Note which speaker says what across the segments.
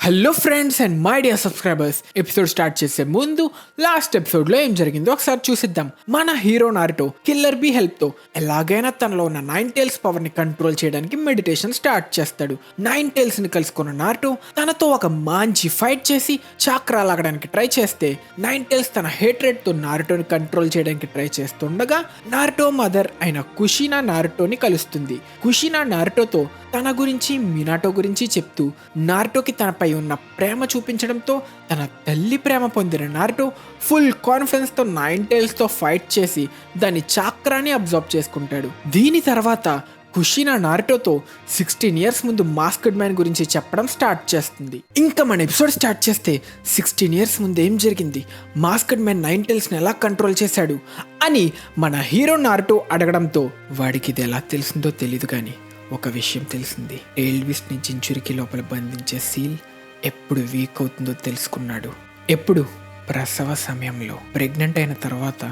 Speaker 1: Hello friends and my dear subscribers, episode start చేసే ముందు last episode లో ఏం జరిగిందో ఒకసారి చూసిద్దాం. మన hero Naruto Killer Bee help తో ఎలాగైనా తనలో ఉన్న 9 టైల్స్ పవర్ ని కంట్రోల్ చేయడానికి మెడిటేషన్ స్టార్ట్ చేస్తాడు. 9 టైల్స్ ని కలుసుకున్న నారుటో తనతో ఒక మంచి ఫైట్ చేసి చాక్రా లాగడానికి ట్రై చేస్తే 9 టైల్స్ తన హేట్రెడ్ తో నారుటోని కంట్రోల్ చేయడానికి ట్రై చేస్తుండగా నారుటో మదర్ అయిన కుషినా నారుటోని కలుస్తుంది. కుషినా నారుటోతో తన గురించి మినాటో గురించి చెప్తూ నారుటోకి తనపై ఉన్న ప్రేమ చూపించడంతో తన తల్లి ప్రేమ పొందిన నారుటో ఫుల్ కాన్ఫిడెన్స్ తో 9 టైల్స్ తో ఫైట్ చేసి దాని చాక్రాని అబ్జర్వ్ చేసుకుంటాడు. దీని తర్వాత కుషినా నారుటోతో 16 ఇయర్స్ ముందు మాస్క్డ్ మ్యాన్ గురించి చెప్పడం స్టార్ట్ చేస్తుంది. ఇంకా మన ఎపిసోడ్ స్టార్ట్ చేస్తే 16 ఇయర్స్ ముందు ఏం జరిగింది, మాస్క్డ్ మ్యాన్ 9 టైల్స్ని ఎలా కంట్రోల్ చేశాడు అని మన హీరో నారుటో అడగడంతో వాడికి ఇది ఎలా తెలిసిందో తెలీదు కానీ ఒక విషయం తెలిసింది. టైల్బీస్ట్ని జించురికి లోపల బంధించే సీల్ ఎప్పుడు వీక్ అవుతుందో తెలుసుకున్నాడు. ఎప్పుడు? ప్రసవ సమయంలో. ప్రెగ్నెంట్ అయిన తర్వాత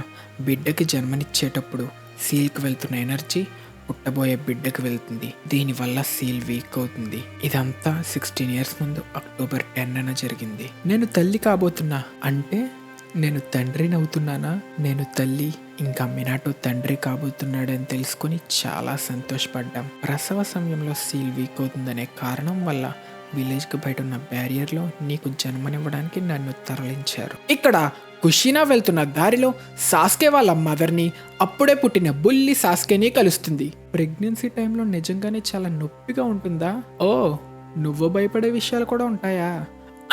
Speaker 1: బిడ్డకి జన్మనిచ్చేటప్పుడు సీల్కి వెళ్తున్న ఎనర్జీ పుట్టబోయే బిడ్డకు వెళ్తుంది. దీనివల్ల సీల్ వీక్ అవుతుంది. ఇదంతా 16 ఇయర్స్ ముందు అక్టోబర్ 10న జరిగింది. నేను తల్లి కాబోతున్నా అంటే నేను తండ్రిని అవుతున్నానా? నేను తల్లి ఇంకా మినాటో తండ్రి కాబోతున్నాడని తెలుసుకుని చాలా సంతోషపడ్డాం. ప్రసవ సమయంలో సీల్ వీక్ అవుతుందనే కారణం వల్ల విలేజ్కి బయట ఉన్న బ్యారియర్లో నీకు జన్మనివ్వడానికి నన్ను తరలించారు. ఇక్కడ కుషినా వెళ్తున్న దారిలో సాస్కే వాళ్ళ మదర్ని, అప్పుడే పుట్టిన బుల్లి సాస్కేని కలుస్తుంది. ప్రెగ్నెన్సీ టైంలో నిజంగానే చాలా నొప్పిగా ఉంటుందా? ఓ, నువ్వు భయపడే విషయాలు కూడా ఉంటాయా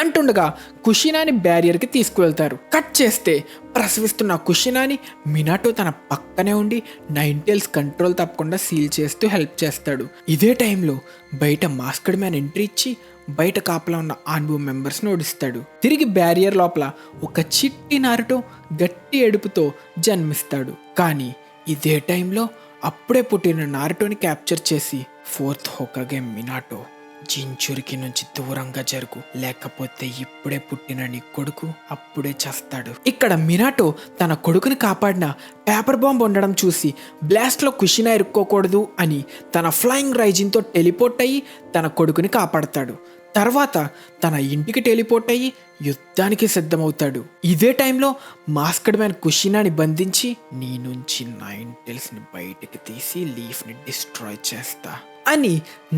Speaker 1: అంటుండగా కుషినాని బ్యారియర్కి తీసుకువెళ్తారు. కట్ చేస్తే ప్రసవిస్తున్న కుషినాని మినాటో తన పక్కనే ఉండి 9 టైల్స్ కంట్రోల్ తప్పకుండా సీల్ చేస్తూ హెల్ప్ చేస్తాడు. ఇదే టైంలో బయట మాస్క్డ్ మ్యాన్ ఎంట్రీ ఇచ్చి బయట కాపలా ఉన్న ఆన్బూ మెంబర్స్ని ఓడిస్తాడు. తిరిగి బ్యారియర్ లోపల ఒక చిట్టి నారుటో గట్టి ఏడుపుతో జన్మిస్తాడు. కానీ ఇదే టైంలో అప్పుడే పుట్టిన నారుటోని క్యాప్చర్ చేసి 4th హోకాగే మినాటో, జించురికి నుంచి దూరంగా జరుగు, లేకపోతే ఇప్పుడే పుట్టిన నీ కొడుకు అప్పుడే చేస్తాడు. ఇక్కడ మినాటో తన కొడుకుని కాపాడిన పేపర్ బాంబ్ ఉండడం చూసి బ్లాస్ట్ లో కుషినా ఇరుక్కోకూడదు అని తన ఫ్లయింగ్ రైజిన్ తో టెలిపోర్ట్ అయ్యి తన కొడుకుని కాపాడతాడు. తర్వాత తన ఇంటికి టెలిపోర్ట్ అయ్యి యుద్ధానికి సిద్ధమవుతాడు. ఇదే టైంలో మాస్క్డ్ మ్యాన్ కుషినాని బంధించి నీ నుంచి 9 టైల్స్ని బయటకి తీసి లీఫ్ని డిస్ట్రాయ్ చేస్తా అని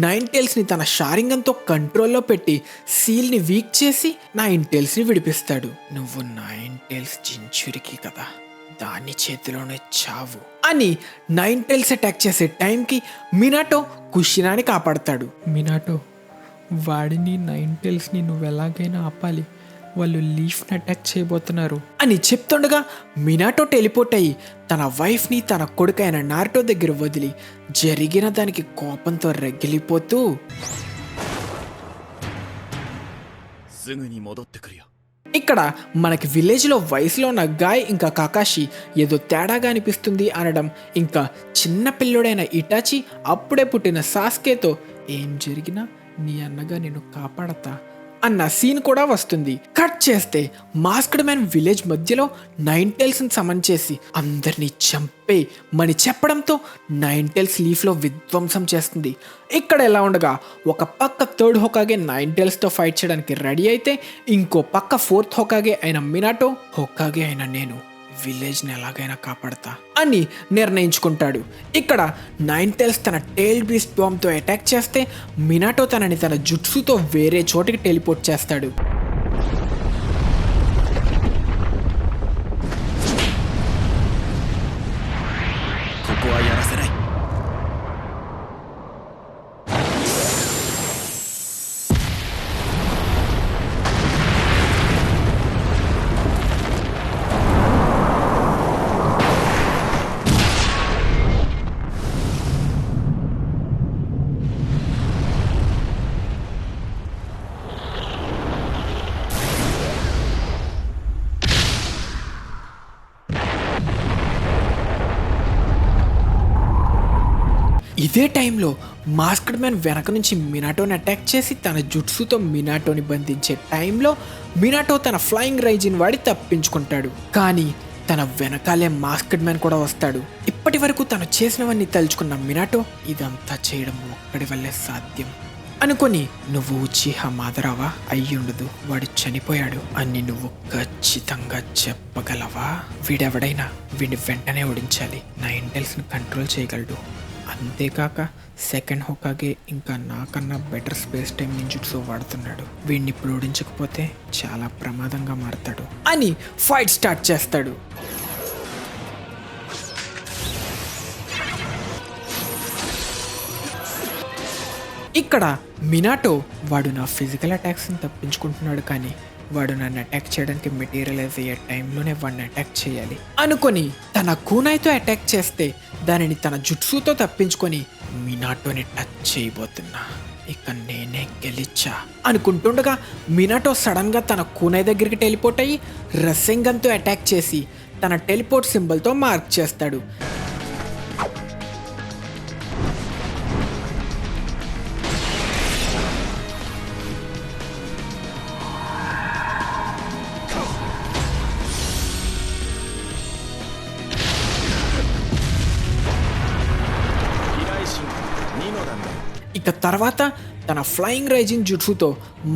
Speaker 1: 9 టైల్స్ని తన షారింగంతో కంట్రోల్లో పెట్టి సీల్ని వీక్ చేసి 9 టైల్స్ని విడిపిస్తాడు. నువ్వు 9 టైల్స్ జించురికి కదా, దాని చేతిలోనే చావు అని 9 టైల్స్ అటాక్ చేసే టైంకి మినాటో కుషినాని కాపాడతాడు. మినాటో, వాడిని 9 టైల్స్ని నువ్వు ఎలాగైనా ఆపాలి, వాళ్ళు లీఫ్ని అటాక్ చేయబోతున్నారు అని చెప్తుండగా మినాటో టెలిపోర్ట్ అయ్యి తన వైఫ్ని తన కొడుకైన నారుటో దగ్గర వదిలి జరిగిన దానికి కోపంతో రగిలిపోతూ ఇక్కడ మనకి విలేజ్లో వయసులో ఉన్న గాయ్ ఇంకా కాకాషి ఏదో తేడాగా అనిపిస్తుంది అనడం, ఇంకా చిన్న పిల్లోడైన ఇటాచి అప్పుడే పుట్టిన సాస్కేతో ఏం జరిగినా నీ అన్నగా నేను కాపాడతా అన్న సీన్ కూడా వస్తుంది. కట్ చేస్తే మాస్క్డ్ మ్యాన్ విలేజ్ మధ్యలో 9 టైల్స్ని సమన్ చేసి అందరినీ చంపే మని చెప్పడంతో 9 టైల్స్ లీఫ్లో విధ్వంసం చేస్తుంది. ఇక్కడ ఎలా ఉండగా ఒక పక్క 3rd హోకాగే 9 టైల్స్తో ఫైట్ చేయడానికి రెడీ అయితే ఇంకో పక్క 4th హోకాగే అయిన మినాటో, హోకాగే అయిన నేను విలేజ్ని ఎలాగైనా కాపాడతా అని నిర్ణయించుకుంటాడు. ఇక్కడ 9 టైల్స్ తన టైల్ బీస్ట్ బాంబ్తో అటాక్ చేస్తే మినాటో తనని తన జుట్సుతో వేరే చోటికి టెలిపోర్ట్ చేస్తాడు. ఇదే టైంలో మాస్క్డ్ మ్యాన్ వెనక నుంచి మినాటోని అటాక్ చేసి తన జుట్సుతో మినాటోని బంధించే టైంలో మినాటో తన ఫ్లయింగ్ రైజిన్ వాడి తప్పించుకుంటాడు. కానీ తన వెనకాలే మాస్క్డ్ మ్యాన్ కూడా వస్తాడు. ఇప్పటి వరకు తను చేసినవన్నీ తలుచుకున్న మినాటో ఇదంతా చేయడం ఒక్కడి వల్లే సాధ్యం అనుకొని నువ్వు ఉచిహా మాదరావా అయ్యుండదు, వాడు చనిపోయాడు అని నువ్వు ఖచ్చితంగా చెప్పగలవా? వీడెవడైనా వీడిని వెంటనే ఓడించాలి, నా ఇంటెల్స్ని కంట్రోల్ చేయగలడు. అంతేకాక సెకండ్ హోకాగే ఇంకా నాకన్నా బెటర్ స్పేస్ టైం నింజుట్సు వాడుతున్నాడు, వీడిని ఇప్పుడు ఓడించకపోతే చాలా ప్రమాదంగా మారతాడు అని ఫైట్ స్టార్ట్ చేస్తాడు. ఇక్కడ మినాటో వాడు నా ఫిజికల్ అటాక్స్ని తప్పించుకుంటున్నాడు, కానీ వాడు నన్ను అటాక్ చేయడానికి మెటీరియలైజ్ అయ్యే టైంలోనే వాడిని అటాక్ చేయాలి అనుకొని తన కూనాయితో అటాక్ చేస్తే దానిని తన జుట్సుతో తప్పించుకొని మినాటోని టచ్ చేయబోతున్నా. ఇక నేనే గెలిచా అనుకుంటుండగా మినాటో సడన్ గా తన కూనాయి దగ్గరికి టెలిపోర్ట్ అయ్యి రసెంగన్తో అటాక్ చేసి తన టెలిపోర్ట్ సింబల్తో మార్క్ చేస్తాడు. ఇక తర్వాత తన ఫ్లయింగ్ రైజింగ్ జుట్సుతో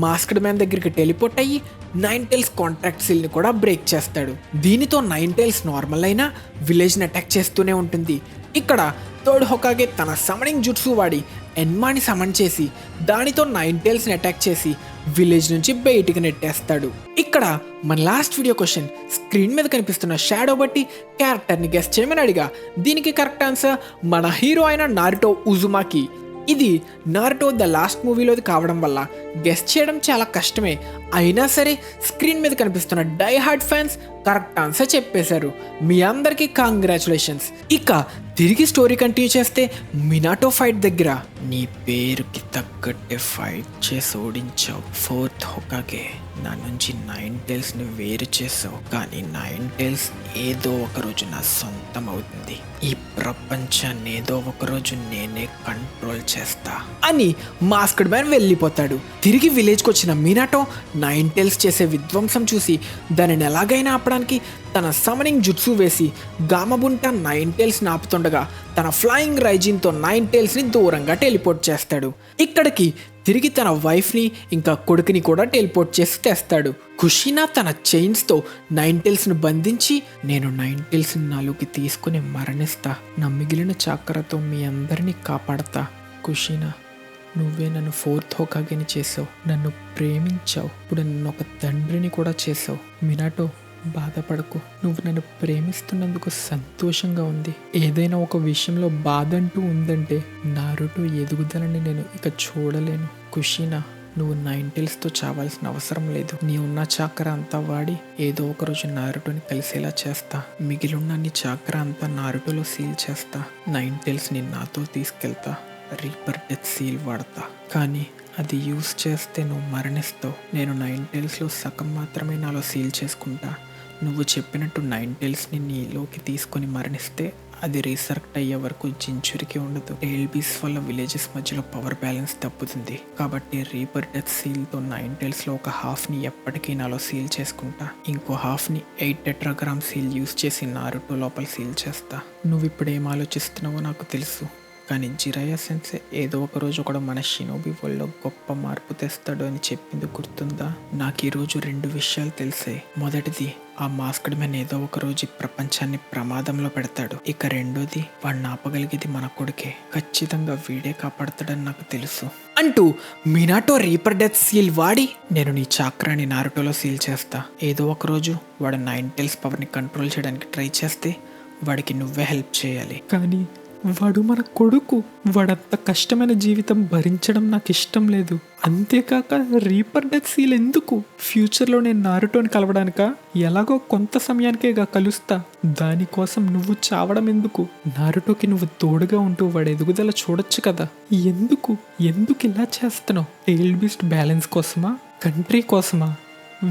Speaker 1: మాస్క్డ్ మ్యాన్ దగ్గరికి టెలిపోర్ట్ అయ్యి నైన్ టైల్స్ కాంట్రాక్ట్ సీల్ని కూడా బ్రేక్ చేస్తాడు. దీనితో నైన్ టైల్స్ నార్మల్ అయినా విలేజ్ని అటాక్ చేస్తూనే ఉంటుంది. ఇక్కడ థర్డ్ హొకాగే తన సమనింగ్ జుట్సు వాడి ఎన్మాని సమన్ చేసి దానితో నైన్ టైల్స్ని అటాక్ చేసి విలేజ్ నుంచి బయటికి నెట్టేస్తాడు. ఇక్కడ మన లాస్ట్ వీడియో క్వశ్చన్ స్క్రీన్ మీద కనిపిస్తున్న షాడో బట్టి క్యారెక్టర్ని గెస్ చేయమని అడిగా. దీనికి కరెక్ట్ ఆన్సర్ మన హీరో అయిన నారుటో ఉజుమాకి. ఇది నారుటో ద లాస్ట్ మూవీలోది కావడం వల్ల గెస్ చేయడం చాలా కష్టమే, అయినా సరే స్క్రీన్ మీద కనిపిస్తున్న die hard fans correct answer చెప్పేశారు. మీ అందరికీ కాంగ్రాచులేషన్స్. ఇక తిరిగి స్టోరీ కంటిన్యూ చేస్తే మినాటో ఫైట్ దగ్గర నీ పేరుకి తగ్గట్టే ఫైట్ చేసి ఓడించావు. ఫోర్త్ హొకాగే నా నుంచి నైన్ టైల్స్ని వేరు చేసావు, కానీ నైన్ టైల్స్ ఏదో ఒకరోజు నా సొంతం అవుతుంది. ఈ ప్రపంచాన్ని ఏదో ఒకరోజు నేనే కంట్రోల్ చేస్తా అని మాస్క్డ్ మ్యాన్ వెళ్ళిపోతాడు. తిరిగి విలేజ్కి వచ్చిన మినాటో నైన్ టైల్స్ చేసే విధ్వంసం చూసి దానిని ఎలాగైనా ఆపడానికి తన సమనింగ్ జుట్సు వేసి గామబుంటా నైన్ టైల్స్ని ఆపుతుండగా తన ఫ్లయింగ్ రైజిన్తో నైన్ టైల్స్ని దూరంగా టెలిపోర్ట్ చేస్తాడు. ఇక్కడికి తిరిగి తన వైఫ్ని ఇంకా కొడుకుని కూడా టెలిపోర్ట్ చేసి తెస్తాడు. కుషినా తన చైన్స్తో నైన్ టైల్స్ని బంధించి నేను నైన్ టైల్స్ని నాలోకి తీసుకుని మరణిస్తా, నా మిగిలిన చాకరతో మీ అందరినీ కాపాడతా. కుషినా, నువ్వే నన్ను ఫోర్త్ హోకాగేని చేసావు, నన్ను ప్రేమించావు, ఇప్పుడు నన్ను ఒక తండ్రిని కూడా చేసావు. మినాటో, బాధపడకు, నువ్వు నన్ను ప్రేమిస్తున్నందుకు సంతోషంగా ఉంది. ఏదైనా ఒక విషయంలో బాధ అంటూ ఉందంటే నారుటో ఎదుగుదలని నేను ఇక చూడలేను. కుషినా, నువ్వు నైన్ టైల్స్తో చావాల్సిన అవసరం లేదు. నీ ఉన్న చాకర అంతా వాడి ఏదో ఒకరోజు నారుటోని కలిసేలా చేస్తా. మిగిలిన్న నీ చాకర అంతా నారుటోలో సీల్ చేస్తా. నైన్ టైల్స్ని నాతో తీసుకెళ్తా. రీపర్ డెత్ సీల్ వాడతా, కానీ అది యూజ్ చేస్తే నువ్వు మరణిస్తావు. నేను నైన్ టైల్స్లో సగం మాత్రమే నాలో సీల్ చేసుకుంటా. నువ్వు చెప్పినట్టు నైన్ టైల్స్ని నీలోకి తీసుకొని మరణిస్తే అది రీసర్క్ట్ అయ్యే వరకు జించురికి ఉండదు. టైల్బీస్ వల్ల విలేజెస్ మధ్యలో పవర్ బ్యాలెన్స్ తప్పుతుంది. కాబట్టి రీపర్ డెత్ సీల్తో నైన్ టైల్స్లో ఒక హాఫ్ని ఎప్పటికీ నాలో సీల్ చేసుకుంటా. ఇంకో హాఫ్ని 8 టెట్రాగ్రామ్ సీల్ యూజ్ చేసి నారుటో లోపల సీల్ చేస్తా. నువ్వు ఇప్పుడు ఏం ఆలోచిస్తున్నావో నాకు తెలుసు, కానీ జిరాయా సెన్సే ఏదో ఒక రోజు ఒకడు మన షినోబి వరల్డ్లో గొప్ప మార్పు తెస్తాడు అని చెప్పింది గుర్తుందా? నాకు ఈరోజు 2 విషయాలు తెలిసాయి. మొదటిది, ఆ మాస్క్డ్ మ్యాన్ ఏదో ఒక రోజు ఈ ప్రపంచాన్ని ప్రమాదంలో పెడతాడు. ఇక రెండోది, వాడిని ఆపగలిగేది మన కొడుకే. ఖచ్చితంగా వీడే కాపాడతాడని నాకు తెలుసు అంటూ మినాటో రీపర్ డెత్ సీల్ వాడి నేను నీ చాక్రాని నారుటోలో సీల్ చేస్తా. ఏదో ఒక రోజు వాడు నైన్ టైల్స్ పవర్ని కంట్రోల్ చేయడానికి ట్రై చేస్తే వాడికి నువ్వే హెల్ప్ చేయాలి. కానీ వాడు మన కొడుకు, వాడంత కష్టమైన జీవితం భరించడం నాకు ఇష్టం లేదు. అంతేకాక రీపర్ డెత్ సీల్ ఎందుకు? ఫ్యూచర్లో నేను నారుటోని కలవడానికా? ఎలాగో కొంత సమయానికేగా కలుస్తా, దానికోసం నువ్వు చావడం ఎందుకు? నారుటోకి నువ్వు తోడుగా ఉంటూ వాడి ఎదుగుదల చూడొచ్చు కదా. ఎందుకు ఇలా చేస్తున్నావు? టైల్డ్ బీస్ట్ బ్యాలెన్స్ కోసమా? కంట్రీ కోసమా?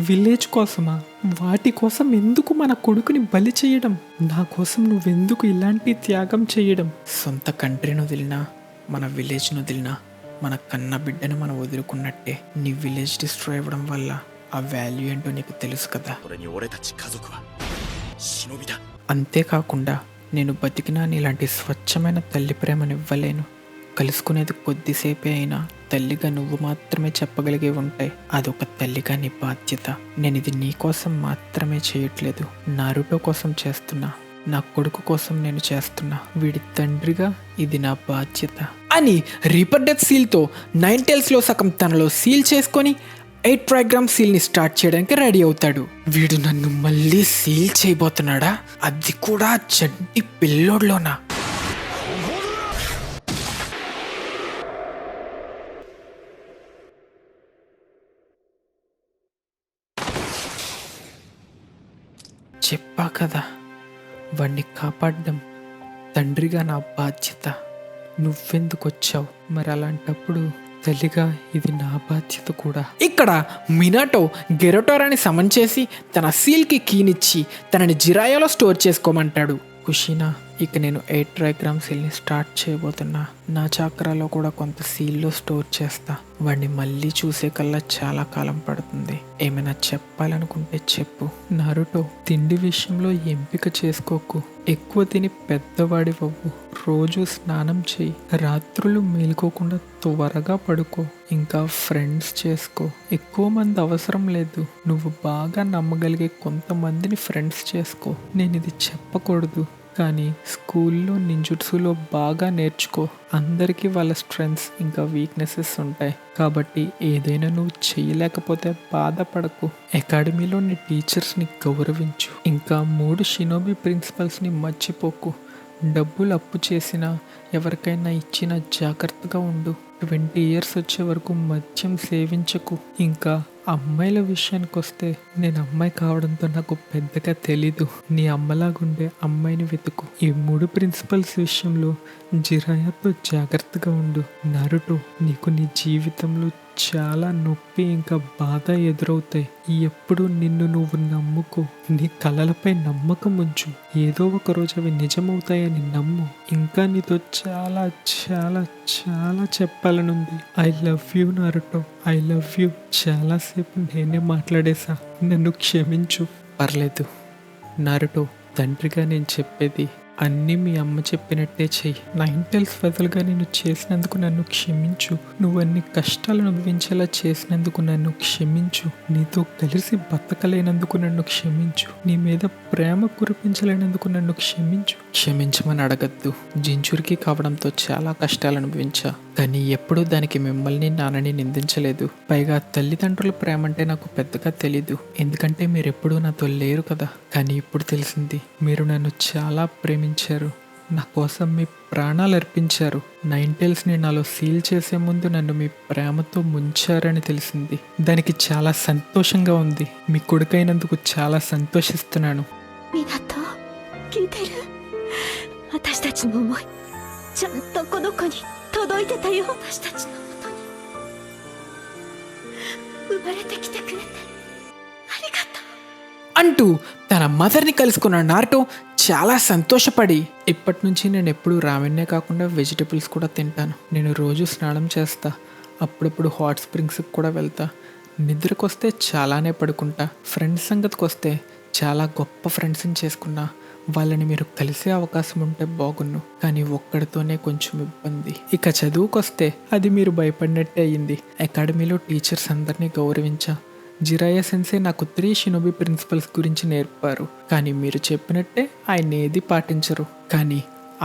Speaker 1: విలేజ్ కోసమా? వాటి కోసం ఎందుకు మన కొడుకుని బలి చేయడం? నా కోసం నువ్వెందుకు ఇలాంటి త్యాగం చేయడం? సొంత కంట్రీని వదిలినా, మన విలేజ్ను వదిలినా, మన కన్న బిడ్డను మనం వదులుకున్నట్టే నీ విలేజ్ డిస్ట్రాయ్ అవ్వడం వల్ల ఆ వాల్యూ ఏంటో నీకు తెలుసు కదా. అంతేకాకుండా నేను బతికినా నీలాంటి స్వచ్ఛమైన తల్లి ప్రేమను ఇవ్వలేను. కలుసుకునేది కొద్దిసేపే అయినా తల్లిగా నువ్వు మాత్రమే చెప్పగలిగే ఉంటాయి. అదొక తల్లిగా నీ బాధ్యత. నేను ఇది నీ కోసం మాత్రమే చేయట్లేదు, నారుటో కోసం చేస్తున్నా, నా కొడుకు కోసం నేను చేస్తున్నా. వీడి తండ్రిగా ఇది నా బాధ్యత అని రీపర్ డెత్ సీల్తో 9 టైల్స్లో సగం తనలో సీల్ చేసుకొని 8 ట్రైగ్రామ్ సీల్ని స్టార్ట్ చేయడానికి రెడీ అవుతాడు. వీడు నన్ను మళ్ళీ సీల్ చేయబోతున్నాడా, అది కూడా చంటి పిల్లోడ్లోనా? చెప్పా కదా, వాణ్ణి కాపాడడం తండ్రిగా నా బాధ్యత. నువ్వెందుకు వచ్చావు? మరి అలాంటప్పుడు తల్లిగా ఇది నా బాధ్యత కూడా. ఇక్కడ మినాటో గెరటోరాని సమన్ చేసి తన సీల్కి కీనిచ్చి తనని జిరాయాలో స్టోర్ చేసుకోమంటాడు. కుషినా, ఇక నేను 8 ట్రైగ్రామ్ సీల్ని స్టార్ట్ చేయబోతున్నా. నా చాక్రాలో కూడా కొంత సీల్లో స్టోర్ చేస్తా. వాడిని మళ్ళీ చూసే కల్లా చాలా కాలం పడుతుంది. ఏమైనా చెప్పాలనుకుంటే చెప్పు. నారుటో, తిండి విషయంలో ఎంపిక చేసుకోకు. ఎక్కువ తిని పెద్దవాడివ్వు. రోజు స్నానం చేయి. రాత్రులు మేలుకోకుండా త్వరగా పడుకో. ఇంకా ఫ్రెండ్స్ చేసుకో. ఎక్కువ మంది అవసరం లేదు. నువ్వు బాగా నమ్మగలిగే కొంతమందిని ఫ్రెండ్స్ చేసుకో. నేను ఇది చెప్పకూడదు, కానీ స్కూల్లో నింజుట్సులో బాగా నేర్చుకో. అందరికీ వాళ్ళ స్ట్రెంగ్స్ ఇంకా వీక్నెసెస్ ఉంటాయి, కాబట్టి ఏదైనా నువ్వు చేయలేకపోతే బాధపడకు. అకాడమీలో నీ టీచర్స్ని గౌరవించు. ఇంకా 3 షినోబి ప్రిన్సిపల్స్ని మర్చిపోకు. డబ్బులు అప్పు చేసినా ఎవరికైనా ఇచ్చినా జాగ్రత్తగా ఉండు. 20 ఇయర్స్ వచ్చే వరకు మద్యం సేవించకు. ఇంకా అమ్మాయిల విషయానికి వస్తే, నేను అమ్మాయి కావడంతో నాకు పెద్దగా తెలీదు. నీ అమ్మలాగుండే అమ్మాయిని వెతుకు. ఈ 3 ప్రిన్సిపల్స్ విషయంలో జిరాయాతో జాగ్రత్తగా ఉండు. నారుటో, నీకు నీ జీవితంలో చాలా నొప్పి ఇంకా బాధ ఎదురవుతాయి. ఎప్పుడు నిన్ను నువ్వు నమ్ముకో. నీ కలలపై నమ్మకం ఉంచు. ఏదో ఒక రోజు అవి నిజమవుతాయని నమ్ము. ఇంకా నీతో చాలా చాలా చాలా చెప్పాలనుంది. I love you Naruto, I love you. చాలాసేపు నేనే మాట్లాడేశా, నన్ను క్షమించు. పర్లేదు నారుటో, తండ్రిగా నేను చెప్పేది అన్నీ మీ అమ్మ చెప్పినట్టే చెయ్యి. 9 టైల్స్ వదలుగా నేను చేసినందుకు నన్ను క్షమించు. నువ్వు అన్ని కష్టాలు అనుభవించేలా చేసినందుకు నన్ను క్షమించు. నీతో కలిసి బతకలేనందుకు నన్ను క్షమించు. నీ మీద ప్రేమ కురిపించలేనందుకు నన్ను క్షమించు. క్షమించమని అడగద్దు. జించురికి కావడంతో చాలా కష్టాలు అనుభవించా, కానీ ఎప్పుడూ దానికి మిమ్మల్ని నాన్నని నిందించలేదు. పైగా తల్లిదండ్రుల ప్రేమ అంటే నాకు పెద్దగా తెలీదు, ఎందుకంటే మీరు ఎప్పుడూ నాతో లేరు కదా. కానీ ఇప్పుడు తెలిసింది, మీరు నన్ను చాలా ప్రేమించారు. నా కోసం మీ ప్రాణాలు అర్పించారు. 9 టైల్స్ని నాలో సీల్ చేసే ముందు నన్ను మీ ప్రేమతో ముంచారని తెలిసింది. దానికి చాలా సంతోషంగా ఉంది. మీ కొడుకైనందుకు చాలా సంతోషిస్తున్నాను.
Speaker 2: 私たちの思いちゃんとこの子に届いてたよ。私たちの元に生まれてきてくれてありがとう
Speaker 1: అంటూ తన మదర్ని కలుసుకున్న నారుటో చాలా సంతోషపడి, ఇప్పటి నుంచి నేను ఎప్పుడు రామెన్నే కాకుండా వెజిటబుల్స్ కూడా తింటాను. నేను రోజు స్నానం చేస్తా. అప్పుడప్పుడు హాట్ స్ప్రింగ్స్కి కూడా వెళ్తా. నిద్రకొస్తే చాలానే పడుకుంటా. ఫ్రెండ్స్ సంగతికి వస్తే చాలా గొప్ప ఫ్రెండ్స్ని చేసుకున్నా. వాళ్ళని మీరు కలిసే అవకాశం ఉంటే బాగున్ను, కానీ ఒక్కడితోనే కొంచెం ఇబ్బంది. ఇక చదువుకొస్తే అది మీరు భయపడినట్టే అయ్యింది. అకాడమీలో టీచర్స్ అందరినీ గౌరవించా. జిరాయా సెన్సే నాకు 3 షినోబి ప్రిన్సిపల్స్ గురించి నేర్పారు, కానీ మీరు చెప్పినట్టే ఆయన ఏది పాటించరు. కానీ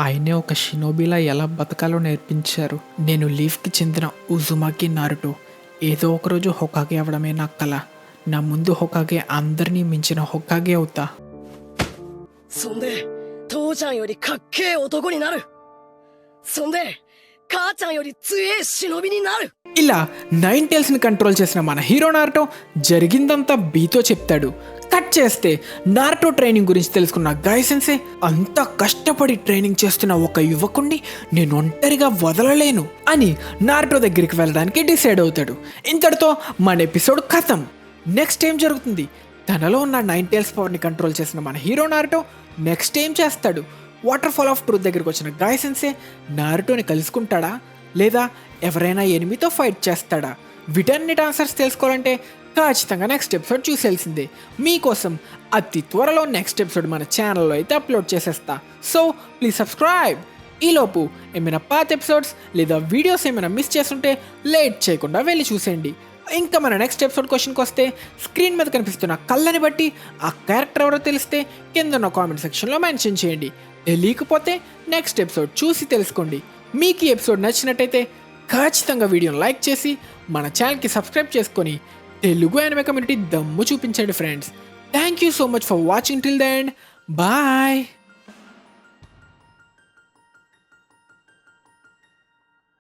Speaker 1: ఆయనే ఒక షినోబిలా ఎలా బతకాలో నేర్పించారు. నేను లీఫ్కి చెందిన ఉజుమాకి నారుటో ఏదో ఒకరోజు హొకాగే అవడమే నా కల. నా ముందు హొకాగే అందరినీ మించిన హొకాగే అవుతా.
Speaker 3: そんで父ちゃんよりかっけえ男になる。そんで母ちゃんより強え忍びになる.
Speaker 1: ఇలా 9 టైల్స్ని కంట్రోల్ చేసిన మన హీరో నారుటో జరిగిందంతా బీతో చెప్తాడు. కట్ చేస్తే నారుటో ట్రైనింగ్ గురించి తెలుసుకున్న గాయ్ సెన్సే అంతా కష్టపడి ట్రైనింగ్ చేస్తున్న ఒక యువకుణ్ణి నేను ఒంటరిగా వదలలేను అని నారుటో దగ్గరికి వెళ్ళడానికి డిసైడ్ అవుతాడు. ఇంతటితో మన ఎపిసోడ్ ఖతం. నెక్స్ట్ ఏం జరుగుతుంది? తనలో ఉన్న 9 టైల్స్ పవర్ని కంట్రోల్ చేసిన మన హీరో నారుటో నెక్స్ట్ ఏం చేస్తాడు? వాటర్ ఫాల్ ఆఫ్ ట్రూత్ దగ్గరికి వచ్చిన గాయ్ సెన్సే నారుటోని కలుసుకుంటాడా, లేదా ఎవరైనా ఎనిమితో ఫైట్ చేస్తాడా? వీటన్నిటి ఆన్సర్స్ తెలుసుకోవాలంటే ఖచ్చితంగా నెక్స్ట్ ఎపిసోడ్ చూసేయాల్సిందే. మీకోసం అతి త్వరలో నెక్స్ట్ ఎపిసోడ్ మన ఛానల్లో అయితే అప్లోడ్ చేసేస్తా. So please subscribe. ఈలోపు ఏమైనా పాత ఎపిసోడ్స్ లేదా వీడియోస్ ఏమైనా మిస్ చేస్తుంటే లేట్ చేయకుండా వెళ్ళి చూసేయండి. ఇంకా మన నెక్స్ట్ ఎపిసోడ్ క్వశ్చన్కి వస్తే, స్క్రీన్ మీద కనిపిస్తున్న కళ్ళని బట్టి ఆ క్యారెక్టర్ ఎవరో తెలిస్తే కింద ఉన్న కామెంట్ సెక్షన్లో మెన్షన్ చేయండి. తెలియకపోతే నెక్స్ట్ ఎపిసోడ్ చూసి తెలుసుకోండి. మీకు ఈ ఎపిసోడ్ నచ్చినట్టయితే ఖచ్చితంగా వీడియోని లైక్ చేసి మన ఛానల్కి సబ్స్క్రైబ్ చేసుకొని తెలుగు యానిమే కమ్యూనిటీ దమ్ము చూపించండి friends. Thank you so much for watching till the end. Bye.